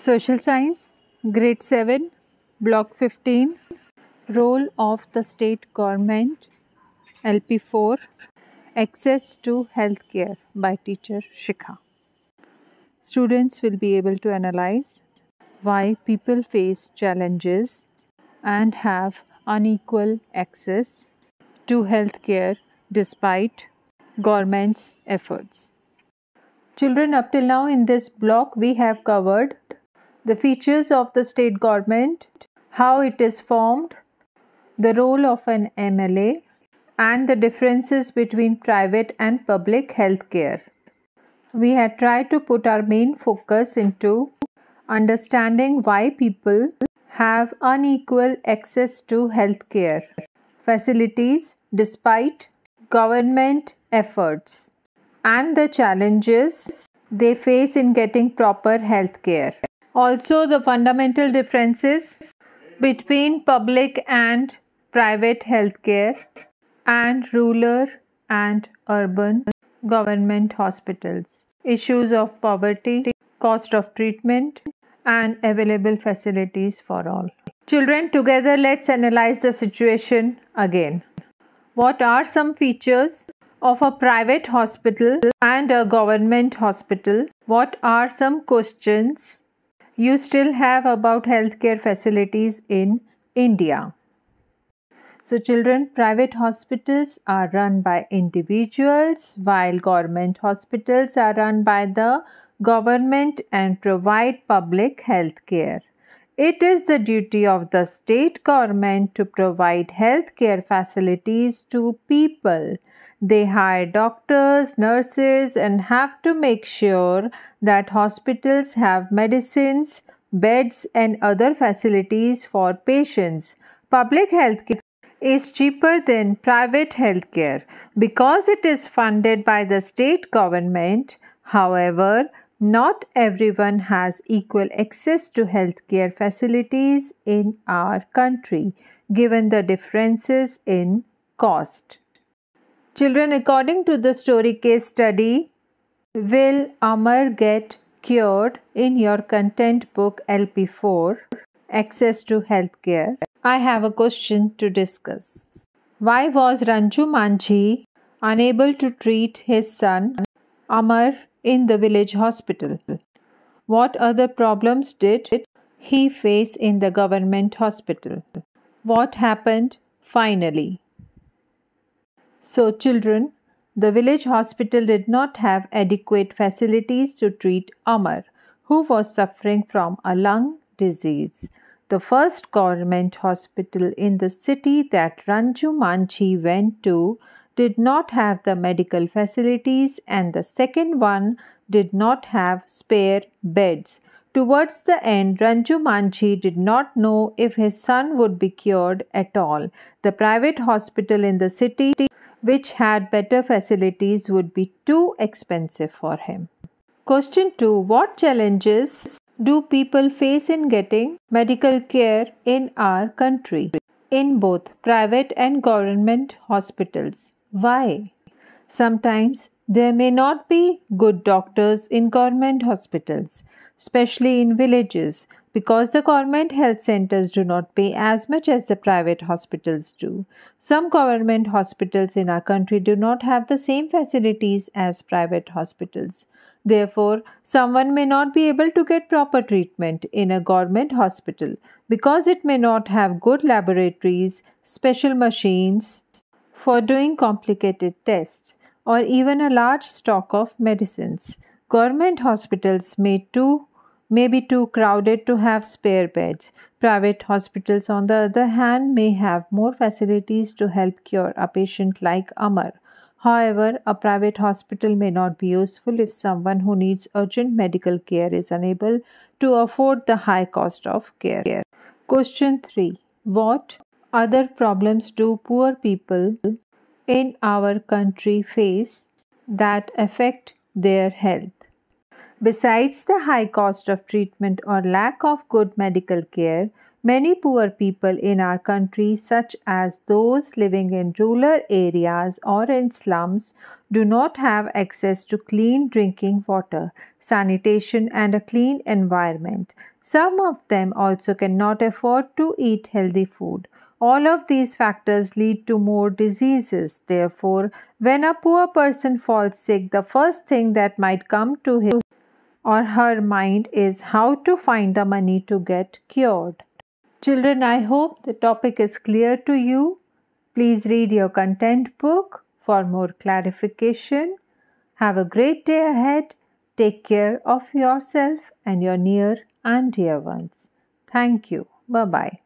Social Science, Grade 7, Block 15, Role of the State Government, LP4, Access to Healthcare by Teacher Shikha. Students will be able to analyze why people face challenges and have unequal access to healthcare despite government's efforts. Children, up till now in this block we have covered the features of the state government, how it is formed, the role of an MLA, and the differences between private and public healthcare. We had tried to put our main focus into understanding why people have unequal access to healthcare facilities despite government efforts and the challenges they face in getting proper healthcare. Also, the fundamental differences between public and private healthcare and rural and urban government hospitals, issues of poverty, cost of treatment, and available facilities for all. Children, together let's analyze the situation again. What are some features of a private hospital and a government hospital? What are some questions you still have about healthcare facilities in India? So children, private hospitals are run by individuals while government hospitals are run by the government and provide public health care. It is the duty of the state government to provide health care facilities to people. They hire doctors, nurses, and have to make sure that hospitals have medicines, beds, and other facilities for patients. Public health care is cheaper than private healthcare because it is funded by the state government. However, not everyone has equal access to healthcare facilities in our country, given the differences in cost. Children, according to the story case study, Will Amar Get Cured in your content book LP4, Access to Healthcare, I have a question to discuss. Why was Ranju Manjhi unable to treat his son Amar in the village hospital? What other problems did he face in the government hospital? What happened finally? So children, the village hospital did not have adequate facilities to treat Amar, who was suffering from a lung disease. The first government hospital in the city that Ranju Manjhi went to did not have the medical facilities, and the second one did not have spare beds. Towards the end, Ranju Manjhi did not know if his son would be cured at all. The private hospital in the city, which had better facilities, would be too expensive for him. Question 2. What challenges do people face in getting medical care in our country, in both private and government hospitals? Why? Sometimes there may not be good doctors in government hospitals, especially in villages, because the government health centers do not pay as much as the private hospitals do. Some government hospitals in our country do not have the same facilities as private hospitals. Therefore, someone may not be able to get proper treatment in a government hospital because it may not have good laboratories, special machines for doing complicated tests, or even a large stock of medicines. Government hospitals may be too crowded to have spare beds. Private hospitals, on the other hand, may have more facilities to help cure a patient like Amar. However, a private hospital may not be useful if someone who needs urgent medical care is unable to afford the high cost of care. Question 3. What other problems do poor people in our country face that affect their health? Besides the high cost of treatment or lack of good medical care, Many poor people in our country, such as those living in rural areas or in slums, do not have access to clean drinking water, sanitation, and a clean environment. Some of them also cannot afford to eat healthy food. All of these factors lead to more diseases. Therefore, when a poor person falls sick, the first thing that might come to his or her mind is how to find the money to get cured. Children, I hope the topic is clear to you. Please read your content book for more clarification. Have a great day ahead. Take care of yourself and your near and dear ones. Thank you. Bye bye.